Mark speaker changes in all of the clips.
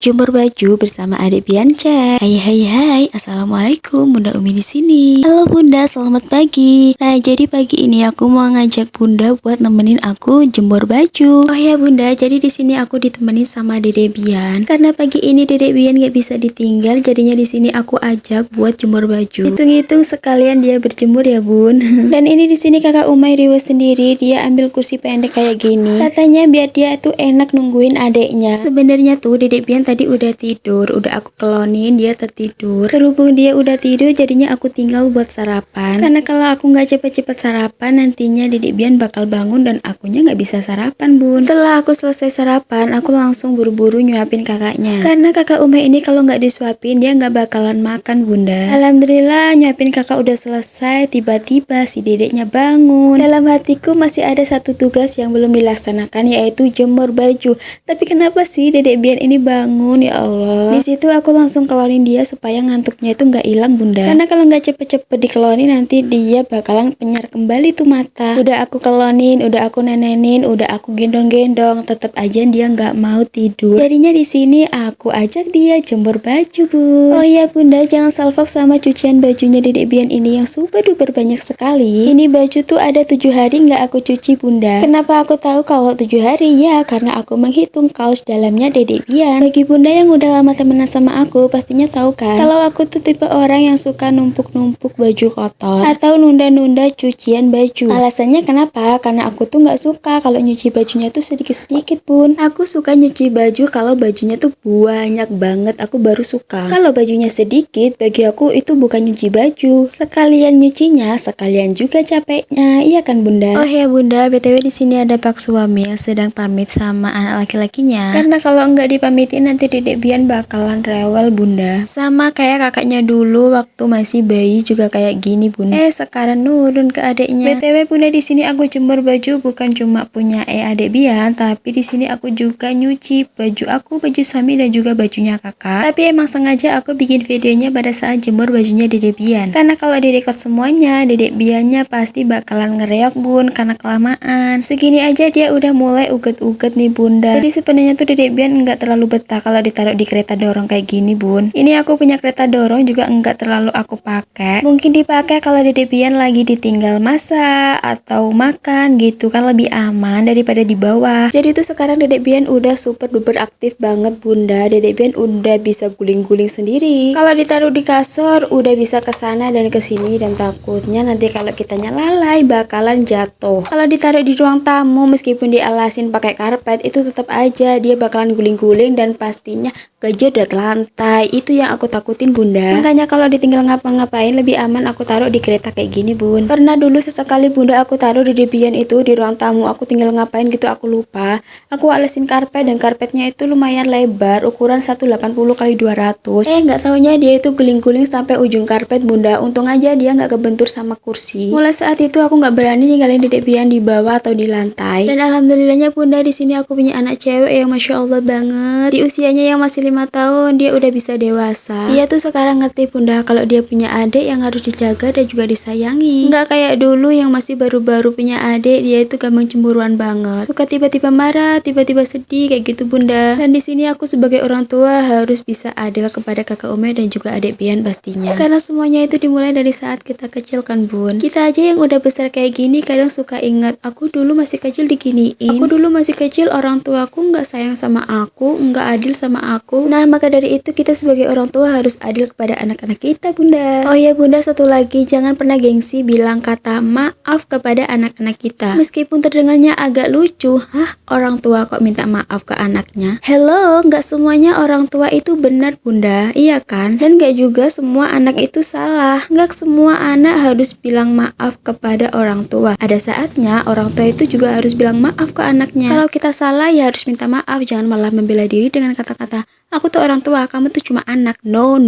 Speaker 1: Jemur baju bersama adik Bianca. Hai, assalamualaikum, Bunda Umi di sini. Halo Bunda, selamat pagi. Nah, jadi pagi ini aku mau ngajak Bunda buat nemenin aku jemur baju. Oh ya Bunda, jadi di sini aku ditemenin sama Dede Bian. Karena pagi ini Dede Bian gak bisa ditinggal, jadinya di sini aku ajak buat jemur baju. Hitung-hitung sekalian dia berjemur ya Bun. Dan ini di sini kakak Umay Riwa sendiri, dia ambil kursi pendek kayak gini. Katanya biar dia tuh enak nungguin adeknya. Sebenarnya tuh Dede Bian tadi udah tidur, udah aku kelonin, dia tertidur. Berhubung dia udah tidur, jadinya aku tinggal buat sarapan. Karena kalau aku nggak cepet-cepet sarapan, nantinya Dedek Bian bakal bangun dan akunya nggak bisa sarapan Bun. Setelah aku selesai sarapan, aku langsung buru-buru nyuapin kakaknya. Karena kakak Umay ini kalau nggak disuapin, dia nggak bakalan makan Bunda. Alhamdulillah nyuapin kakak udah selesai, tiba-tiba si dedeknya bangun. Dalam hatiku masih ada satu tugas yang belum dilaksanakan, yaitu jemur baju. Tapi kenapa sih Dedek Bian ini bangun? Ya Allah. Di situ aku langsung kelonin dia supaya ngantuknya itu nggak hilang Bunda. Karena kalau nggak cepet-cepet dikelonin nanti dia bakalan penyar kembali tuh mata. Udah aku kelonin, udah aku nenenin, udah aku gendong-gendong, tetap aja dia nggak mau tidur. Jadinya di sini aku ajak dia jemur baju Bun. Oh iya Bunda, jangan salfok sama cucian bajunya Dedek Bian ini yang super duper banyak sekali. Ini baju tuh ada 7 hari nggak aku cuci Bunda. Kenapa aku tahu kalau 7 hari? Ya karena aku menghitung kaos dalamnya Dedek Bian. Bagi Bunda yang udah lama temenan sama aku pastinya tahu kan kalau aku tuh tipe orang yang suka numpuk-numpuk baju kotor atau nunda-nunda cucian baju. Alasannya kenapa? Karena aku tuh nggak suka kalau nyuci bajunya tuh sedikit-sedikit Bun. Aku suka nyuci baju kalau bajunya tuh banyak banget, aku baru suka. Kalau bajunya sedikit, bagi aku itu bukan nyuci baju. Sekalian nyucinya, sekalian juga capeknya. Iya kan Bunda? Oh ya Bunda, BTW di sini ada pak suami yang sedang pamit sama anak laki-lakinya. Karena kalau nggak dipamitin nanti Dedek Bian bakalan rewel Bunda. Sama kayak kakaknya dulu waktu masih bayi juga kayak gini Bun. Sekarang nurun ke adeknya. BTW Bunda, di sini aku jemur baju bukan cuma punya adek Bian, tapi di sini aku juga nyuci baju aku, baju suami dan juga bajunya kakak. Tapi emang sengaja aku bikin videonya pada saat jemur bajunya Dedek Bian. Karena kalau direkod semuanya, Dedek Biannya pasti bakalan ngereok Bun karena kelamaan. Segini aja dia udah mulai uget-uget nih Bunda. Jadi sebenarnya tuh Dedek Bian nggak terlalu betah kalau ditaruh di kereta dorong kayak gini Bun. Ini aku punya kereta dorong juga enggak terlalu aku pakai. Mungkin dipakai kalau Dedek Bian lagi ditinggal masak atau makan gitu kan, lebih aman daripada di bawah. Jadi tuh sekarang Dedek Bian udah super duper aktif banget Bunda. Dedek Bian udah bisa guling-guling sendiri. Kalau ditaruh di kasur udah bisa kesana dan kesini, dan takutnya nanti kalau kitanya lalai bakalan jatuh. Kalau ditaruh di ruang tamu meskipun dialasin pakai karpet itu tetap aja dia bakalan guling-guling dan pastinya kejedot lantai. Itu yang aku takutin Bunda. Makanya kalau ditinggal ngapa-ngapain lebih aman aku taruh di kereta kayak gini Bun. Pernah dulu sesekali Bunda aku taruh di Debian itu di ruang tamu, aku tinggal ngapain gitu aku lupa. Aku alesin karpet dan karpetnya itu lumayan lebar, ukuran 180 kali 200. Nggak taunya dia itu guling-guling sampai ujung karpet Bunda. Untung aja dia nggak kebentur sama kursi. Mulai saat itu aku nggak berani ninggalin Dedek Bian di bawah atau di lantai. Dan alhamdulillahnya Bunda, di sini aku punya anak cewek yang masya Allah banget. Di usianya yang masih 5 tahun dia udah bisa dewasa. Dia tuh sekarang ngerti Bunda kalau dia punya adik yang harus dijaga dan juga disayangi. Nggak kayak dulu yang masih baru-baru punya adik, dia itu gampang cemburuan banget. Suka tiba-tiba marah, tiba-tiba sedih kayak gitu Bunda. Dan di sini aku sebagai orang tua harus bisa adil kepada kakak Umay dan juga adik Bian pastinya. Karena semuanya itu dimulai dari saat kita kecil kan Bun. Kita aja yang udah besar kayak gini kadang suka ingat, aku dulu masih kecil diginiin. Aku dulu masih kecil orang tuaku nggak sayang sama aku, nggak adil sama aku. Nah maka dari itu kita sebagai orang tua harus adil kepada anak-anak kita Bunda. Oh ya Bunda, satu lagi, jangan pernah gengsi bilang kata maaf kepada anak-anak kita. Meskipun terdengarnya agak lucu, orang tua kok minta maaf ke anaknya? Hello, nggak semuanya orang tua itu benar Bunda, iya kan? Dan nggak juga semua anak itu salah. Nggak semua anak harus bilang maaf kepada orang tua. Ada saatnya orang tua itu juga harus bilang maaf ke anaknya. Kalau kita salah ya harus minta maaf, jangan malah membela diri dengan kata-kata aku tuh orang tua, kamu tuh cuma anak. No.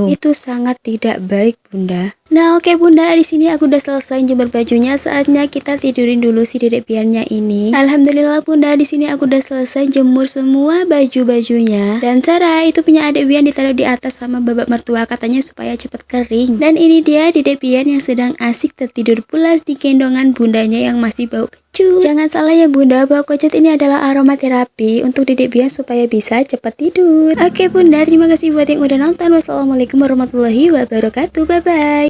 Speaker 1: Itu sangat tidak baik Bunda. Nah oke Bunda, di sini aku udah selesai jemur bajunya. Saatnya kita tidurin dulu si Dedek Biannya ini. Alhamdulillah Bunda, di sini aku udah selesai jemur semua baju-bajunya. Dan cara itu punya adik Bian ditaruh di atas sama babak mertua, katanya supaya cepet kering. Dan ini dia Dedek Bian yang sedang asik tertidur pulas di gendongan bundanya yang masih bau lucu. Jangan salah ya bunda, bahwa kocet ini adalah aromaterapi untuk Dedek Bian supaya bisa cepat tidur. Oke bunda, terima kasih buat yang udah nonton. Wassalamualaikum warahmatullahi wabarakatuh. Bye bye.